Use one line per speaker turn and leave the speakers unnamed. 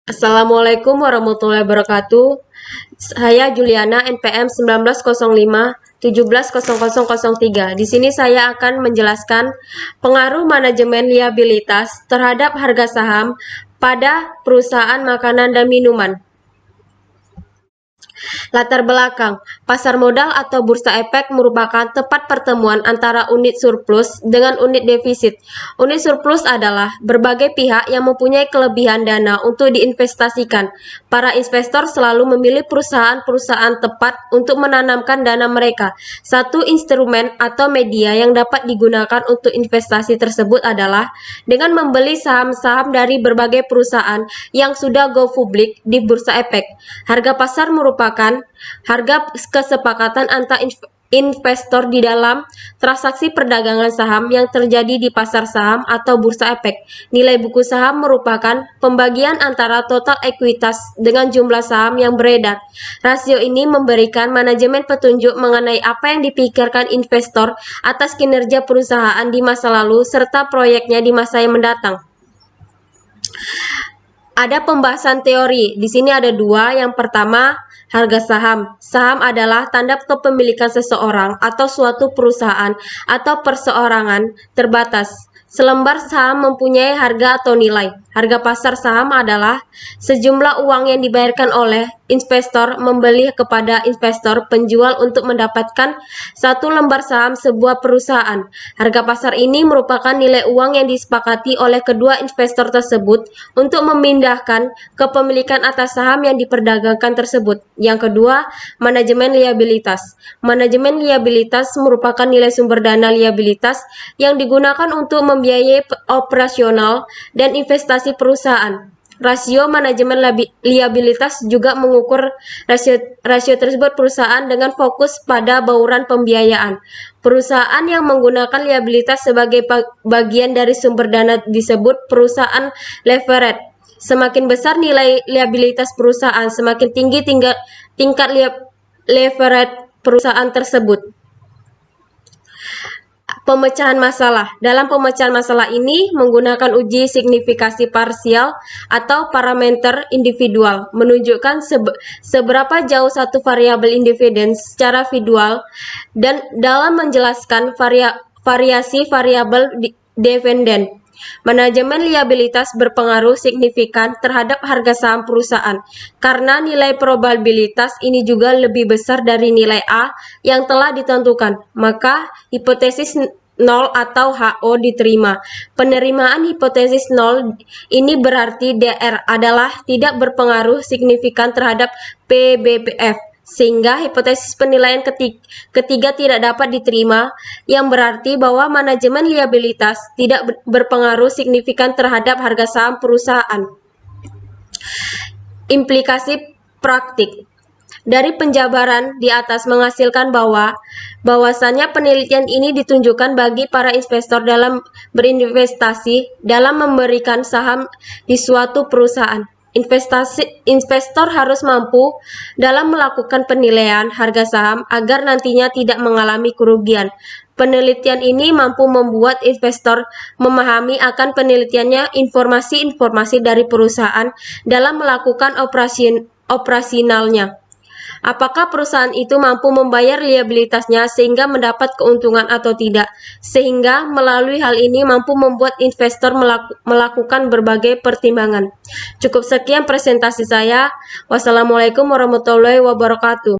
Assalamualaikum warahmatullahi wabarakatuh. Saya Juliana, NPM 1905 170003. Di sini saya akan menjelaskan pengaruh manajemen liabilitas terhadap harga saham pada perusahaan makanan dan minuman. Latar belakang, pasar modal atau bursa efek merupakan tempat pertemuan antara unit surplus dengan unit defisit. Unit surplus adalah berbagai pihak yang mempunyai kelebihan dana untuk diinvestasikan. Para investor selalu memilih perusahaan-perusahaan tepat untuk menanamkan dana mereka. Satu instrumen atau media yang dapat digunakan untuk investasi tersebut adalah dengan membeli saham-saham dari berbagai perusahaan yang sudah go publik di bursa efek. Harga pasar merupakan harga kesepakatan antar investor di dalam transaksi perdagangan saham yang terjadi di pasar saham atau bursa efek. Nilai buku saham merupakan pembagian antara total ekuitas dengan jumlah saham yang beredar. Rasio ini memberikan manajemen petunjuk mengenai apa yang dipikirkan investor atas kinerja perusahaan di masa lalu serta proyeknya di masa yang mendatang. Ada pembahasan teori. Di sini ada dua. Yang pertama, harga saham. Saham adalah tanda kepemilikan seseorang atau suatu perusahaan atau perseorangan terbatas. Selembar saham mempunyai harga atau nilai. Harga pasar saham adalah sejumlah uang yang dibayarkan oleh investor membeli kepada investor penjual untuk mendapatkan satu lembar saham sebuah perusahaan. Harga pasar ini merupakan nilai uang yang disepakati oleh kedua investor tersebut untuk memindahkan kepemilikan atas saham yang diperdagangkan tersebut. Yang kedua, manajemen liabilitas. Manajemen liabilitas merupakan nilai sumber dana liabilitas yang digunakan untuk membiayai operasional dan investasi perusahaan. Rasio manajemen liabilitas juga mengukur rasio tersebut perusahaan dengan fokus pada bauran pembiayaan. Perusahaan yang menggunakan liabilitas sebagai bagian dari sumber dana disebut perusahaan leverage. Semakin besar nilai liabilitas perusahaan, semakin tinggi tingkat leverage perusahaan tersebut. Pemecahan masalah. Dalam pemecahan masalah ini menggunakan uji signifikasi parsial atau parameter individual, menunjukkan seberapa jauh satu variabel independen secara individual dan dalam menjelaskan variasi variabel dependen. Manajemen liabilitas berpengaruh signifikan terhadap harga saham perusahaan karena nilai probabilitas ini juga lebih besar dari nilai A yang telah ditentukan. Maka hipotesis nol atau HO diterima. Penerimaan hipotesis nol ini berarti DR adalah tidak berpengaruh signifikan terhadap PBPF. Sehingga hipotesis penilaian ketiga tidak dapat diterima, yang berarti bahwa manajemen liabilitas tidak berpengaruh signifikan terhadap harga saham perusahaan. Implikasi praktik. Dari penjabaran di atas menghasilkan bahwasannya penelitian ini ditunjukkan bagi para investor dalam berinvestasi dalam memberikan saham di suatu perusahaan. Investor harus mampu dalam melakukan penilaian harga saham agar nantinya tidak mengalami kerugian. Penelitian ini mampu membuat investor memahami akan penelitiannya informasi-informasi dari perusahaan dalam melakukan operasionalnya. Apakah perusahaan itu mampu membayar liabilitasnya sehingga mendapat keuntungan atau tidak, sehingga melalui hal ini mampu membuat investor melakukan berbagai pertimbangan. Cukup sekian presentasi saya. Wassalamualaikum warahmatullahi wabarakatuh.